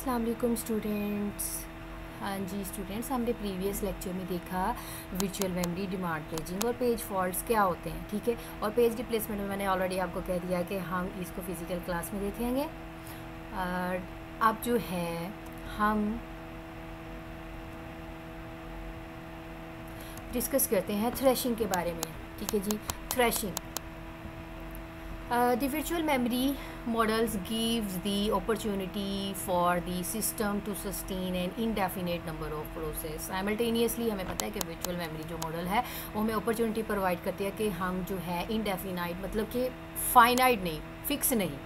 अस्सलाम वालेकुम स्टूडेंट्स। हाँ जी स्टूडेंट्स, हमने प्रीवियस लेक्चर में देखा वर्चुअल मेमोरी, डिमांड पेजिंग और पेज फॉल्ट्स क्या होते हैं, ठीक है। और पेज रिप्लेसमेंट में मैंने ऑलरेडी आपको कह दिया कि हम इसको फिज़िकल क्लास में देखेंगे। और अब जो है हम डिस्कस करते हैं थ्रेशिंग के बारे में, ठीक है जी। Thrashing, the virtual memory models gives the opportunity for the system to sustain an indefinite number of process simultaneously। हमें पता है कि virtual memory जो मॉडल है वो हमें अपॉर्चुनिटी प्रोवाइड करती है कि हम जो है indefinite, मतलब कि फाइनाइट नहीं, फिक्स नहीं,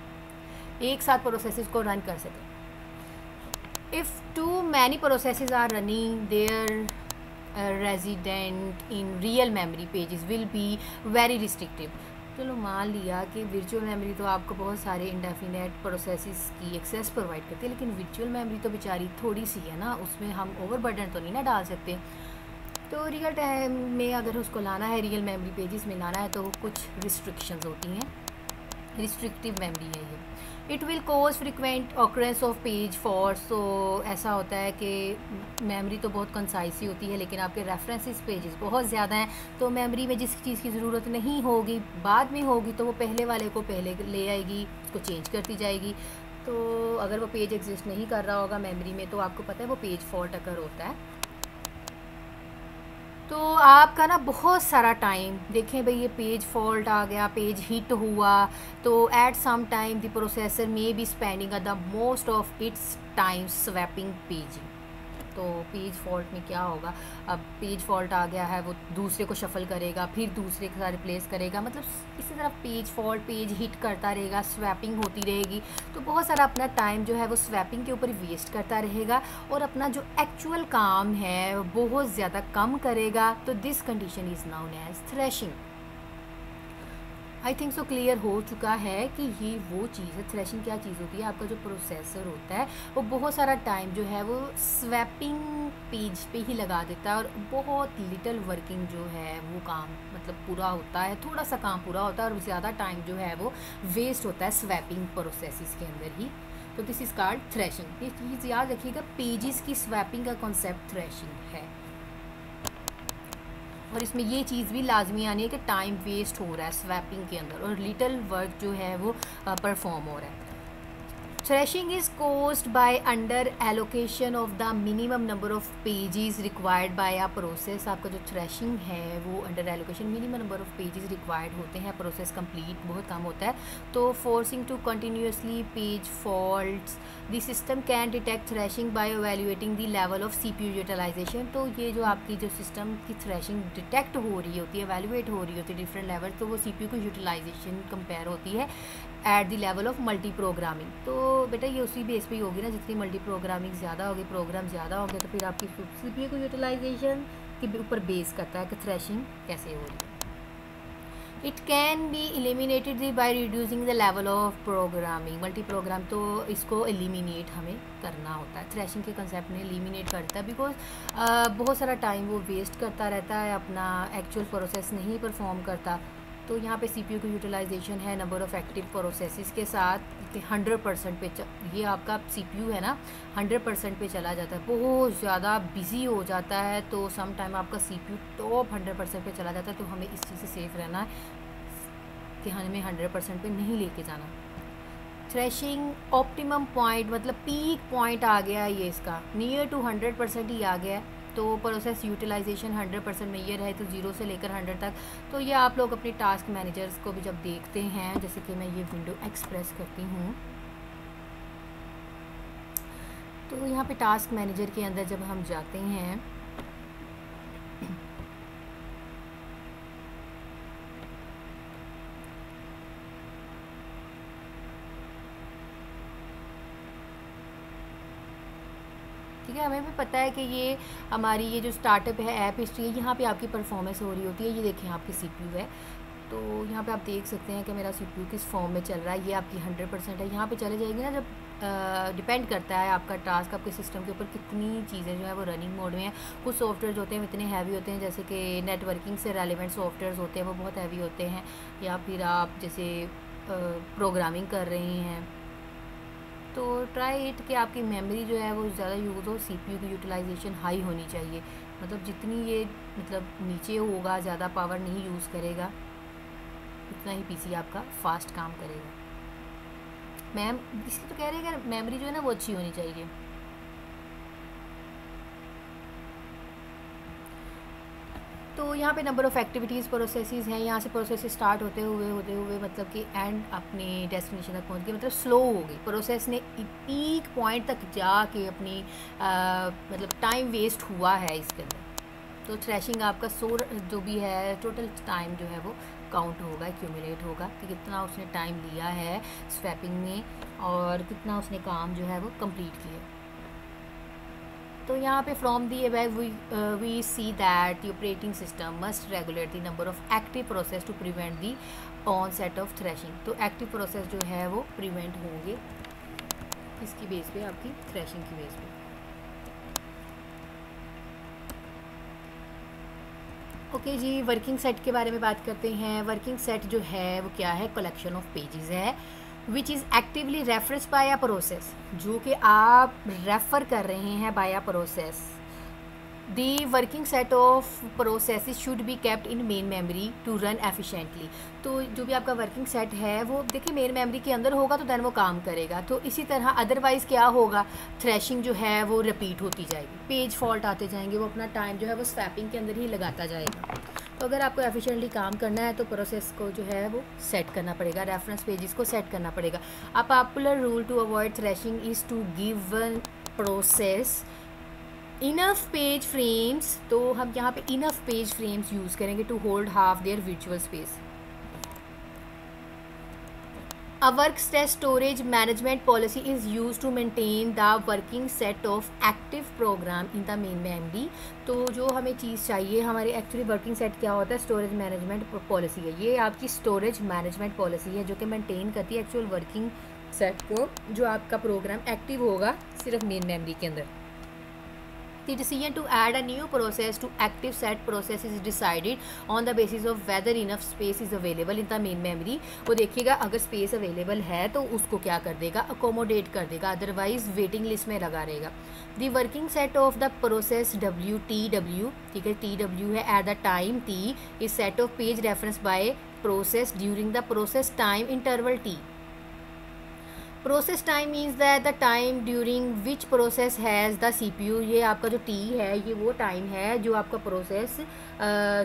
एक साथ प्रोसेसेस को रन कर सकें। If too many processes are running there resident in real memory pages will be very restrictive. चलो मान लिया कि वर्चुअल मेमोरी तो आपको बहुत सारे इंडेफिनेट प्रोसेसेस की एक्सेस प्रोवाइड करती है, लेकिन वर्चुअल मेमोरी तो बेचारी थोड़ी सी है ना, उसमें हम ओवरबर्डन तो नहीं ना डाल सकते। तो रियल टाइम में अगर उसको लाना है, रियल मेमोरी पेजेस में लाना है, तो कुछ रिस्ट्रिक्शंस होती हैं, रिस्ट्रिक्टिव मेमोरी है ये। It will cause frequent occurrence of page fault. So ऐसा होता है कि मेमोरी तो बहुत कंसाइज ही होती है, लेकिन आपके रेफरेंसेस पेजेस बहुत ज़्यादा हैं, तो मेमोरी में जिस चीज़ की ज़रूरत नहीं होगी बाद में होगी, तो वो पहले वाले को पहले ले आएगी, उसको चेंज करती जाएगी। तो अगर वो पेज एग्जिस्ट नहीं कर रहा होगा मेमोरी में, तो आपको पता है वो पेज फॉल्ट अगर होता है। तो आपका ना बहुत सारा टाइम, देखें भाई ये पेज फॉल्ट आ गया, पेज हिट हुआ, तो at some time the processor may be spending the most of its time swapping paging. तो पेज फॉल्ट में क्या होगा, अब पेज फॉल्ट आ गया है, वो दूसरे को शफल करेगा, फिर दूसरे के साथ रिप्लेस करेगा, मतलब इसी तरह पेज फॉल्ट, पेज हिट करता रहेगा, स्वैपिंग होती रहेगी। तो बहुत सारा अपना टाइम जो है वो स्वैपिंग के ऊपर वेस्ट करता रहेगा और अपना जो एक्चुअल काम है वो बहुत ज़्यादा कम करेगा। तो this condition is known as thrashing. I think so clear हो चुका है कि ये वो चीज़ है। थ्रेशिंग क्या चीज़ होती है, आपका जो प्रोसेसर होता है वो बहुत सारा टाइम जो है वो स्वैपिंग पेज पे ही लगा देता है, और बहुत लिटिल वर्किंग जो है वो काम मतलब पूरा होता है, थोड़ा सा काम पूरा होता है, और ज़्यादा टाइम जो है वो वेस्ट होता है स्वैपिंग प्रोसेस के अंदर ही। तो दिस इज़ कॉल्ड थ्रेशिंग। ये चीज़ याद रखिएगा, पेजेस की स्वैपिंग का कॉन्सेप्ट थ्रेशिंग है। और इसमें ये चीज़ भी लाजमी आनी है कि टाइम वेस्ट हो रहा है स्वैपिंग के अंदर, और लिटिल वर्क जो है वो परफॉर्म हो रहा है। Thrashing is caused by under allocation of the minimum number of pages required by a process. आपका जो थ्रेशिंग है वो under allocation minimum number of pages required होते हैं, प्रोसेस कंप्लीट बहुत कम होता है, तो forcing to continuously page faults. The system can detect thrashing by evaluating the level of CPU utilization. तो ये जो आपकी जो सिस्टम की थ्रेशिंग डिटेक्ट हो रही होती है, एवेल्युएट हो रही होती है डिफरेंट लेवल, तो वो CPU की यूटिलाइजेशन कंपेयर होती है at the level of multi programming. तो बेटा ये उसी बेस पे ही होगी ना, जितनी मल्टी प्रोग्रामिंग ज़्यादा होगी, प्रोग्राम ज़्यादा होंगे, तो फिर आपकी CPU को यूटिलाइजेशन के ऊपर बेस करता है कि थ्रेशिंग कैसे हो रही है। It can be eliminated by reducing the level of programming. Multi programme तो इसको एलिमिनेट हमें करना होता है, थ्रेशिंग के कंसेप्ट में एलिमिनेट करता है, बिकॉज बहुत सारा टाइम वो वेस्ट करता रहता है, अपना एक्चुअल प्रोसेस नहीं परफॉर्म करता। तो यहाँ पे CPU की यूटिलाइजेशन है नंबर ऑफ़ एक्टिव प्रोसेसेस के साथ 100% पे ये आपका CPU है ना 100% पे चला जाता है, बहुत ज़्यादा बिजी हो जाता है, तो सम टाइम आपका CPU टॉप 100% पे चला जाता है। तो हमें इस चीज़ से सेफ रहना है कि हमें 100% पे नहीं लेके जाना। थ्रेशिंग ऑप्टिमम पॉइंट, मतलब पीक पॉइंट आ गया है ये, इसका नियर टू 100% ही आ गया है, तो प्रोसेस यूटिलाइजेशन 100% में ये रहे, तो 0 से लेकर 100 तक। तो ये आप लोग अपने टास्क मैनेजर्स को भी जब देखते हैं, जैसे कि मैं ये विंडो एक्सप्रेस करती हूँ, तो यहाँ पे टास्क मैनेजर के अंदर जब हम जाते हैं ठीक है, हमें भी पता है कि ये हमारी ये जो स्टार्टअप है, ऐप हिस्ट्री है, यहाँ पे आपकी परफॉर्मेंस हो रही होती है। ये देखें आपकी CPU है, तो यहाँ पे आप देख सकते हैं कि मेरा CPU किस फॉर्म में चल रहा है, ये आपकी 100% है। यहाँ पे चले जाएगी ना, जब डिपेंड करता है आपका टास्क आपके सिस्टम के ऊपर कितनी चीज़ें जो है वो रनिंग मोड में है। कुछ सॉफ्टवेयर होते हैं इतने हैवी होते हैं, जैसे कि नेटवर्किंग से रेलिवेंट सॉफ्टवेयर होते हैं, वो बहुत हैवी होते हैं, या फिर आप जैसे प्रोग्रामिंग कर रही हैं तो ट्राई इट कि आपकी मेमोरी जो है वो ज़्यादा यूज़ हो, सीपीयू की यूटिलाइजेशन हाई होनी चाहिए, मतलब जितनी ये मतलब नीचे होगा, ज़्यादा पावर नहीं यूज़ करेगा, उतना ही पीसी आपका फास्ट काम करेगा। मैम इसलिए तो कह रहे हैं कि मेमोरी जो है ना वो अच्छी होनी चाहिए। तो यहाँ पे नंबर ऑफ़ एक्टिविटीज़ प्रोसेसेस हैं, यहाँ से प्रोसेस स्टार्ट होते हुए मतलब कि एंड अपने डेस्टिनेशन तक पहुँच गई, मतलब स्लो हो गई प्रोसेस ने, पीक पॉइंट तक जाके अपनी मतलब टाइम वेस्ट हुआ है इसके अंदर। तो थ्रैशिंग आपका जो भी है टोटल टाइम जो है वो काउंट होगा, एक्यूमुलेट होगा कि कितना उसने टाइम लिया है स्वैपिंग में और कितना उसने काम जो है वो कंप्लीट किया। तो यहाँ पे from the above we see that the operating system must regulate the number of active process to prevent the onset of thrashing. तो एक्टिव प्रोसेस जो है वो प्रिवेंट होंगे इसकी बेस पे, आपकी थ्रैशिंग की बेस पे। ओके जी, वर्किंग सेट के बारे में बात करते हैं। वर्किंग सेट जो है वो क्या है, कलेक्शन ऑफ पेजेस है which is actively reference by a process, जो कि आप रेफ़र कर रहे हैं by a process. The working set of process should be kept in main memory to run efficiently. तो जो भी आपका वर्किंग सेट है वो देखिए मेन मेमोरी के अंदर होगा तो देन वो काम करेगा। तो इसी तरह अदरवाइज़ क्या होगा, थ्रैशिंग जो है वो रिपीट होती जाएगी, पेज फॉल्ट आते जाएंगे, वो अपना टाइम जो है वो स्वैपिंग के अंदर ही लगाता जाएगा। तो अगर आपको एफिशिएंटली काम करना है तो प्रोसेस को जो है वो सेट करना पड़ेगा, रेफरेंस पेजेस को सेट करना पड़ेगा। A popular rule to avoid thrashing is to given process enough page frames. तो हम यहाँ पे इनफ पेज फ्रेम्स यूज़ करेंगे to hold half their virtual space. A work set storage management policy is used to maintain the working set of active program in the main memory। तो जो हमें चीज़ चाहिए, हमारी एक्चुअली वर्किंग सेट क्या होता है, storage management policy है। ये आपकी स्टोरेज मैनेजमेंट पॉलिसी है जो कि मेंटेन करती है एक्चुअल वर्किंग सेट को, जो आपका प्रोग्राम एक्टिव होगा सिर्फ मेन मेमोरी के अंदर। The decision to add a new process to active set process is decided on the basis of whether enough space is available in the main memory। वो देखिएगा अगर स्पेस अवेलेबल है तो उसको क्या कर देगा, अकोमोडेट कर देगा, अदरवाइज वेटिंग लिस्ट में लगा रहेगा। The working set of the process WTW, ठीक है, TW है at the time T is set of page reference by process during the process time interval T। Process time means that the time during which process has the CPU। ये आपका जो T है ये वो time है जो आपका process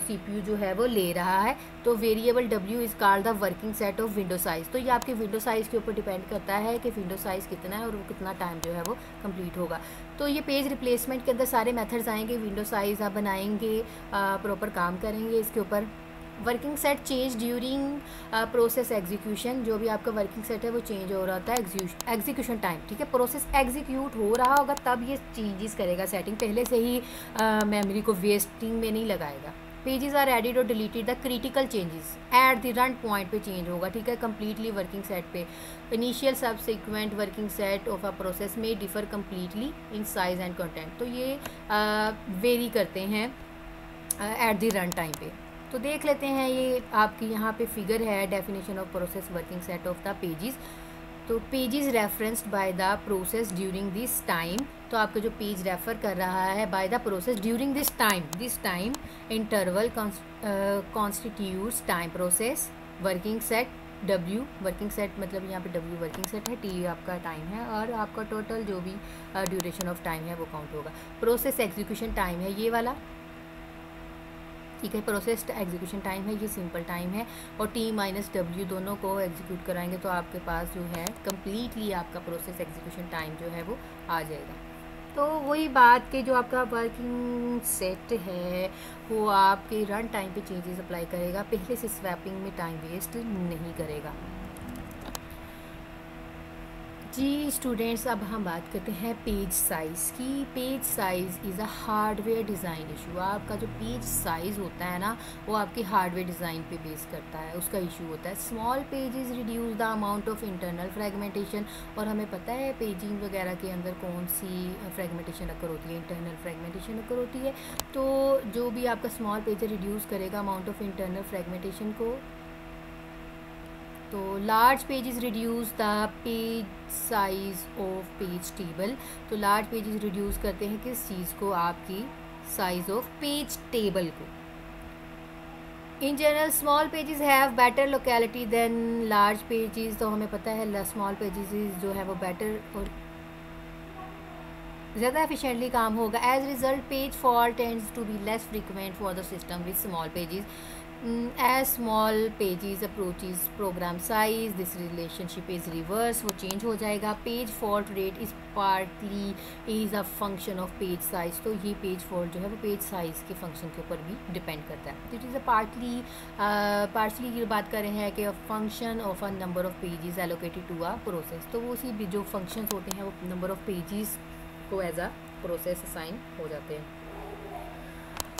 CPU जो है वो ले रहा है। तो variable W is called the working set of window size. तो ये आपके विंडो साइज़ के ऊपर डिपेंड करता है कि विंडो साइज़ कितना है और वो कितना टाइम जो है वो कंप्लीट होगा। तो ये पेज रिप्लेसमेंट के अंदर सारे मेथड्स आएंगे, विंडो साइज़ आप बनाएंगे, प्रॉपर काम करेंगे इसके ऊपर। Working set change during process execution. जो भी आपका वर्किंग सेट है वो चेंज हो रहा होता है एग्जीक्यूशन टाइम, ठीक है, प्रोसेस एग्जीक्यूट हो रहा होगा तब ये चेंजेस करेगा सेटिंग, पहले से ही मेमोरी को वेस्टिंग में नहीं लगाएगा। पेजेस आर एडिड और deleted the critical changes at the run point पे चेंज होगा, ठीक है, कंप्लीटली वर्किंग सेट पे। Initial subsequent working set of a process में differ completely in size and content. तो ये वेरी करते हैं एट द रन टाइम पे। तो देख लेते हैं, ये आपकी यहाँ पे फिगर है, definition of process working set of the pages. तो pages referenced by the process during this time. तो आपका जो पेज रेफर कर रहा है by the process during this time interval constitutes time process. Working set W, working set मतलब यहाँ पे W वर्किंग सेट है, T आपका टाइम है और आपका टोटल जो भी ड्यूरेशन ऑफ टाइम है वो काउंट होगा। प्रोसेस एग्जीक्यूशन टाइम है ये वाला, ठीक है, प्रोसेस एग्जीक्यूशन टाइम है, ये सिंपल टाइम है, और T माइनस W दोनों को एग्जीक्यूट कराएंगे तो आपके पास जो है कम्प्लीटली आपका प्रोसेस एग्जीक्यूशन टाइम जो है वो आ जाएगा। तो वही बात कि जो आपका वर्किंग सेट है वो आपके रन टाइम पे चेंजेस अप्लाई करेगा, पहले से स्वैपिंग में टाइम वेस्ट नहीं करेगा। जी स्टूडेंट्स, अब हम बात करते हैं पेज साइज़ की। Page size is a hardware design issue. आपका जो पेज साइज़ होता है ना वो आपकी हार्डवेयर डिज़ाइन पे बेस करता है, उसका इशू होता है। Small pages reduce the amount of internal fragmentation. और हमें पता है पेजिंग वगैरह के अंदर कौन सी फ्रेगमेंटेशन अकर होती है, इंटरनल फ्रेगमेंटेशन अकर होती है। तो जो भी आपका स्मॉल पेज रिड्यूस करेगा अमाउंट ऑफ इंटरनल फ्रेगमेंटेशन को, तो large pages reduce the page size of page table. तो लार्ज पेजेस रिड्यूस करते हैं किस चीज़ को, आपकी साइज ऑफ पेज टेबल को। In general small pages have better locality than large pages. तो हमें पता है स्मॉल पेजेस जो है वो बेटर और ज़्यादा एफिशिएंटली काम होगा। As result page fault tends to be less frequent for the system with small pages. As small pages approaches program size this relationship is reverse, वो चेंज हो जाएगा। Page fault rate is partly is a function of page size. तो ये page fault जो है वो page size के function के ऊपर भी डिपेंड करता है। तो इट इज़ अ पार्टली ये बात कर रहे हैं कि function of a number of pages allocated to a process. तो वो उसी भी जो फंक्शंस होते हैं वो नंबर ऑफ पेजेस को एज अ प्रोसेस असाइन हो जाते हैं।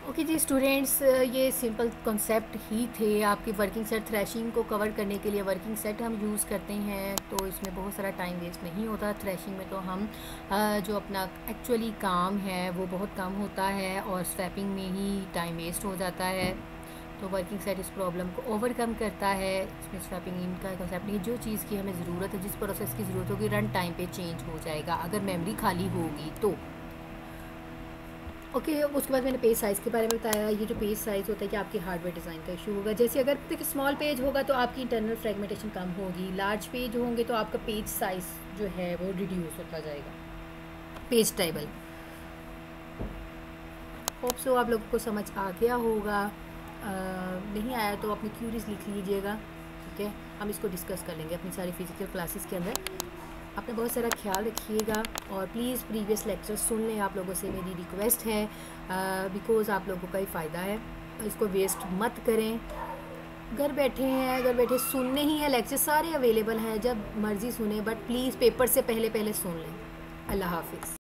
ओके जी स्टूडेंट्स, ये सिंपल कॉन्सेप्ट ही थे आपकी वर्किंग सेट थ्रैशिंग को कवर करने के लिए। वर्किंग सेट हम यूज़ करते हैं तो इसमें बहुत सारा टाइम वेस्ट नहीं होता। थ्रैशिंग में तो हम जो अपना एक्चुअली काम है वो बहुत कम होता है और स्वैपिंग में ही टाइम वेस्ट हो जाता है। तो वर्किंग सेट इस प्रॉब्लम को ओवरकम करता है। इसमें स्वैपिंग इनका कॉन्सेप्ट नहीं, जो चीज़ की हमें ज़रूरत है, जिस प्रोसेस की ज़रूरत होगी रन टाइम पे चेंज हो जाएगा अगर मेमोरी खाली होगी तो। ओके उसके बाद मैंने पेज साइज़ के बारे में बताया। ये जो पेज साइज़ होता है कि आपकी हार्डवेयर डिज़ाइन का इशू होगा। जैसे अगर देखिए स्मॉल पेज होगा तो आपकी इंटरनल फ्रेगमेंटेशन कम होगी। लार्ज पेज होंगे तो आपका पेज साइज़ जो है वो रिड्यूस होता जाएगा। पेज टेबल होप सो आप लोगों को समझ आ गया होगा। नहीं आया तो अपनी क्यूरीज लिख लीजिएगा, ठीक है। हम इसको डिस्कस कर लेंगे अपनी सारी फिजिकल क्लासेस के अंदर। अपना बहुत सारा ख्याल रखिएगा और प्लीज़ प्रीवियस लेक्चर्स सुन लें। आप लोगों से मेरी रिक्वेस्ट है, बिकॉज़ आप लोगों का ही फ़ायदा है। इसको वेस्ट मत करें। घर बैठे हैं, घर बैठे सुनने ही है, लेक्चर सारे अवेलेबल हैं, जब मर्ज़ी सुने, बट प्लीज़ पेपर से पहले सुन लें। अल्लाह हाफिज़।